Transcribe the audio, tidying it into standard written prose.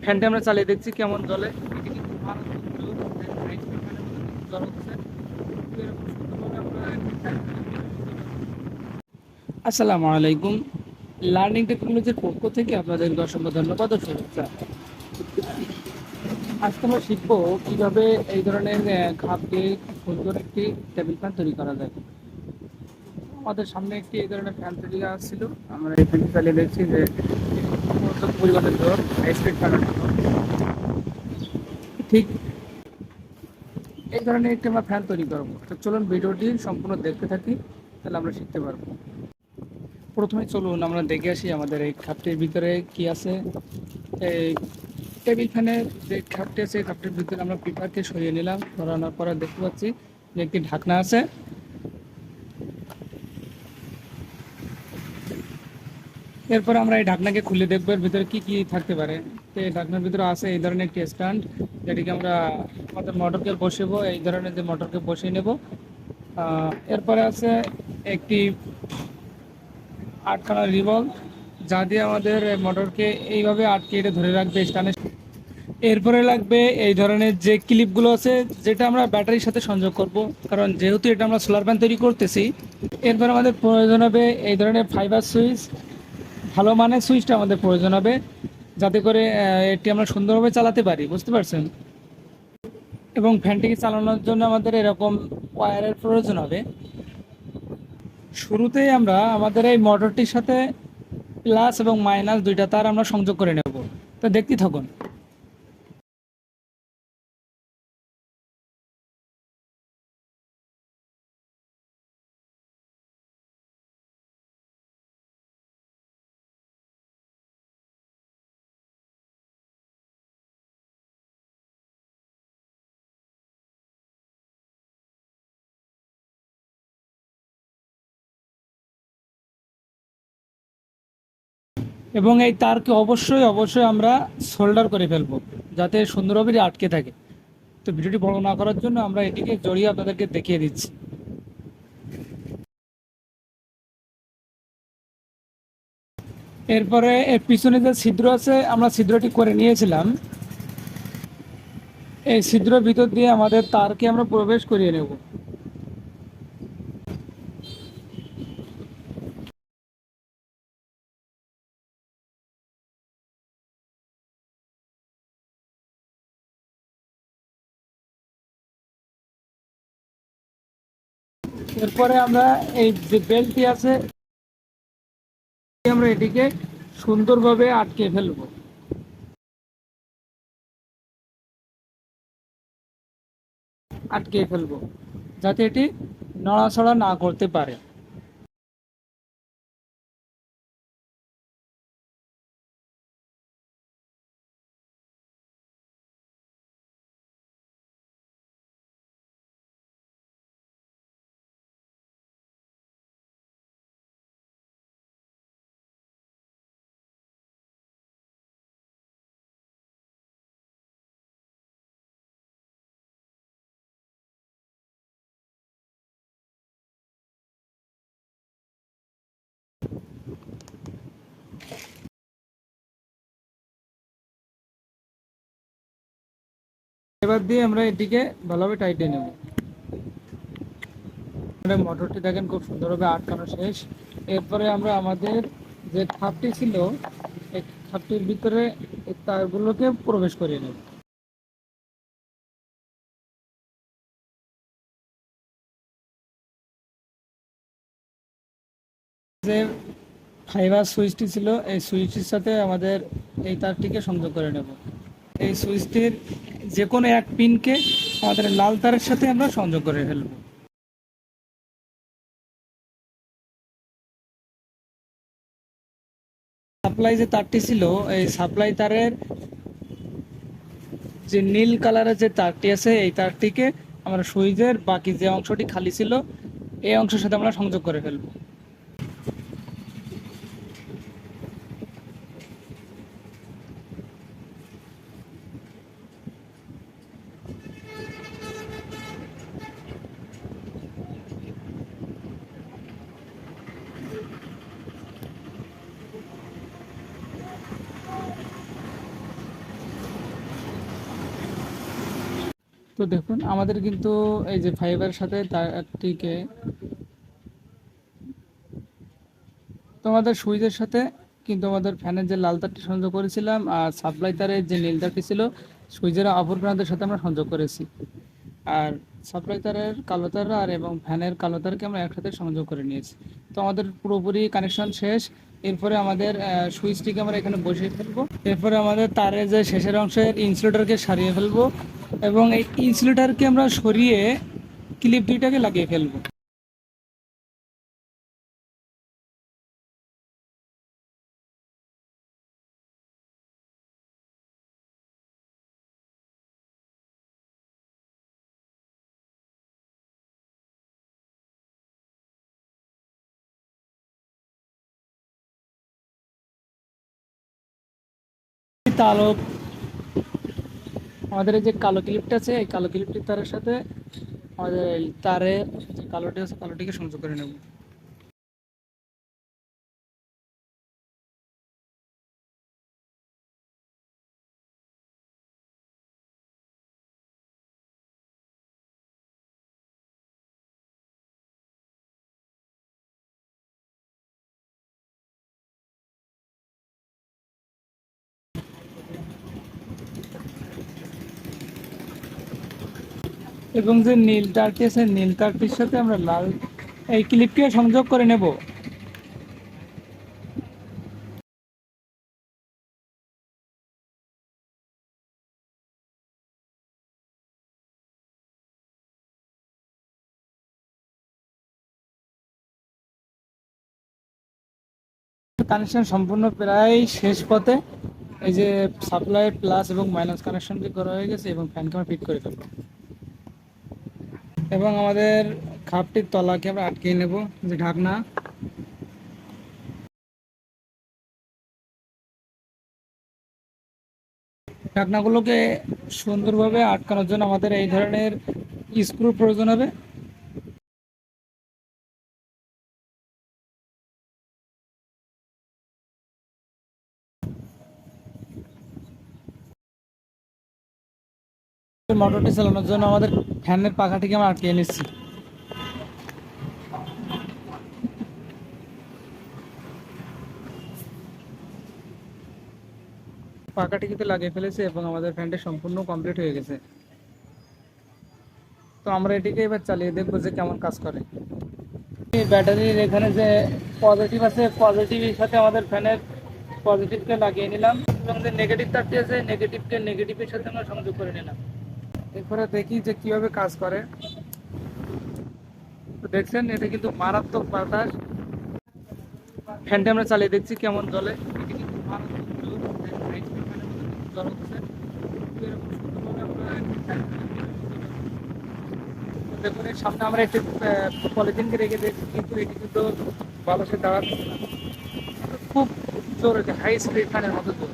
ফ্যানটা আমরা চালিয়ে দেখছি কেমন জ্বলে। এটা কিন্তু মারাত্মক জোর, হাই স্পিড ফ্যানের মতো কিন্তু জ্বর হচ্ছে। তো এরকম সুন্দরভাবে আমরা একটা ফ্যান তৈরি করতে পারবো। আসসালামু আলাইকুম, লার্নিং টেকনোলজির পক্ষ থেকে আপনাদেরকে অসংখ্য ধন্যবাদ ও শুভেচ্ছা। আজকে আমরা শিখবো কিভাবে এই ধরনের খাপ দিয়ে সুন্দর একটি টেবিল ফ্যান তৈরি করা যায়। আমাদের সামনে একটি এই ধরনের ফ্যান তৈরি করা ছিল। আমরা এই ফ্যানটি চালিয়ে দেখছি যে পরিমাণের জোর, হাই স্পিড ফ্যানের জন্য ঠিক এই ধরনের একটি আমরা ফ্যান তৈরি করবো। তো চলুন ভিডিওটি সম্পূর্ণ দেখতে থাকি, তাহলে আমরা শিখতে পারবো। প্রথমে চলুন আমরা দেখে আসি আমাদের এই খাপটির ভিতরে কি আছে। এই টেবিল ফ্যানের যে খাপটি আছে, এই খাপটির ভিতরে আমরা পেপারকে সরিয়ে নিলাম। সরানোর পরে দেখতে পাচ্ছি যে একটি ঢাকনা আছে। এরপর আমরা এই ঢাকনাকে খুলে দেখবো এর ভিতরে কি কি থাকতে পারে। তো এই ঢাকনার ভিতরে আছে এই ধরনের একটি স্ট্যান্ড, যেটিকে আমরা আমাদের মোটরকে বসাবো। এই ধরনের যে মোটরকে বসিয়ে নেব। এরপরে আছে একটি আটখানা রিভলভ, যা দিয়ে আমাদের মোটরকে এইভাবে আটকে এটা ধরে রাখবে স্ট্যান্ডে। এরপরে লাগবে এই ধরনের যে ক্লিপগুলো আছে, যেটা আমরা ব্যাটারির সাথে সংযোগ করব, কারণ যেহেতু এটা আমরা সোলার প্যান তৈরি করতেছি। এরপর আমাদের প্রয়োজন হবে এই ধরনের ফাইবার সুইচ, ভালো মানের সুইচটা আমাদের প্রয়োজন হবে, যাতে করে এটি আমরা সুন্দরভাবে চালাতে পারি, বুঝতে পারছেন। এবং ফ্যানটিকে চালানোর জন্য আমাদের এরকম ওয়্যারের প্রয়োজন হবে। শুরুতেই আমরা আমাদের এই মোটরটির সাথে প্লাস এবং মাইনাস দুইটা তার আমরা সংযোগ করে নেব। তো দেখতে থাকুন। এবং এই তারকে অবশ্যই অবশ্যই আমরা সোল্ডার করে ফেলবো, যাতে সুন্দরভাবে আটকে থাকে। তো ভিডিওটি বড় না করার জন্য আমরা এটিকে জড়িয়ে আপনাদেরকে দেখিয়ে দিচ্ছি। এরপরে এর পিছনে যে ছিদ্র আছে, আমরা ছিদ্রটি করে নিয়েছিলাম। এই ছিদ্রের ভিতর দিয়ে আমাদের তারকে আমরা প্রবেশ করিয়ে নেব। এরপরে আমরা এই যে বেল্টটি আছে, আমরা এটিকে সুন্দরভাবে আটকে ফেলবো। আটকে ফেলবো যাতে এটি নড়াচড়া না করতে পারে। এবার দিয়ে আমরা এটিকে ভালোভাবে টাইটে নেব। মোটরটি দেখেন খুব সুন্দরভাবে আটকানো শেষ। এরপরে আমরা আমাদের যে খাপটি ছিল, এই খাপটির ভিতরে এই তারগুলোকে প্রবেশ করিয়ে নেব। যে ফাইবার সুইচটি ছিল, এই সুইচটির সাথে আমাদের এই তারটিকে সংযোগ করে নেব। এই সুইচটির যে কোনো এক পিনকে আমাদের লাল তারের সাথে আমরা সংযোগ করে ফেলব। সাপ্লাই যে তারটি ছিল, এই সাপ্লাই তারের যে নীল কালারের যে তারটি আছে, এই তারটিকে আমরা সুইচের বাকি যে অংশটি খালি ছিল, এই অংশের সাথে আমরা সংযোগ করে ফেলবো। তো দেখুন আমাদের কিন্তু এই যে ফাইবারের সাথে তারটিকে তোমাদের সুইচের সাথে কিন্তু আমাদের ফ্যানের যে লাল তারটি সংযোগ করেছিলাম আর সাপ্লাই তারের যে নীল তারটি ছিল সুইচের অপর প্রান্তের সাথে আমরা সংযোগ করেছি। আর সাপ্লাই তারের কালো তার আর এবং ফ্যানের কালো তারকে আমরা একসাথে সংযোগ করে নিয়েছি। তো আমাদের পুরোপুরি কানেকশন শেষ। এরপরে আমাদের সুইচটিকে আমরা এখানে বসিয়ে ফেলবো। এরপরে আমাদের তারের যে শেষের অংশের ইনসুলেটরকে সারিয়ে ফেলবো এবং এই ইনসুলেটরকে আমরা সরিয়ে ক্লিপ দুইটাকে লাগিয়ে ফেলবো। তাহলে আমাদের এই যে কালো ক্লিপটা আছে এই কালো ক্লিপটি তারের সাথে আমাদের এই তারের যে কালোটি আছে কালোটিকে সংযোগ করে নেব। এবং যে নীল তারটি আছে নীল তারটির সাথে আমরা লাল এই ক্লিপকে সংযোগ করে নেব। কানেকশন সম্পূর্ণ প্রায় শেষ পথে। এই যে সাপ্লাই প্লাস এবং মাইনাস কানেকশন করা হয়ে গেছে এবং ফ্যানকে আমরা ফিট করে ফেলবো এবং আমাদের খাপটির তলাকে আমরা আটকে নেব যে ঢাকনা। ঢাকনাগুলোকে সুন্দরভাবে আটকানোর জন্য আমাদের এই ধরনের স্ক্রু প্রয়োজন হবে। মোটরটি চালানোর জন্য আমাদের ফ্যানের পাখাটিকে আমরা আটকে নিচ্ছি। পাখাটি কিন্তু লাগিয়ে ফেলেছে এবং আমাদের ফ্যানটি সম্পূর্ণ কমপ্লিট হয়ে গেছে। তো আমরা এটিকে এবার চালিয়ে দেখবো যে কেমন কাজ করে। ব্যাটারির এখানে যে পজিটিভ আছে পজিটিভের সাথে আমাদের ফ্যানের পজিটিভকে লাগিয়ে নিলাম এবং যে নেগেটিভ তারটি আছে নেগেটিভকে নেগেটিভের সাথে আমরা সংযোগ করে নিলাম। এরপরে দেখি যে কিভাবে কাজ করে। তো দেখছেন এটা কিন্তু মারাত্মক বাতাস। ফ্যানটা আমরা চালিয়ে দেখছি কেমন জ্বলে। এটি কিন্তু মারাত্মক জোর, হাই স্পিড ফ্যানের মতো কিন্তু জ্বর হচ্ছে। এরকম সুন্দরভাবে আমরা দেখুন এর সামনে আমরা একটি পলিথিনকে রেখে দেখছি কিন্তু এটি কিন্তু বাতাসে দাঁড়াচ্ছে না। খুব জোর, হাই স্পিড ফ্যানের মতো জোর।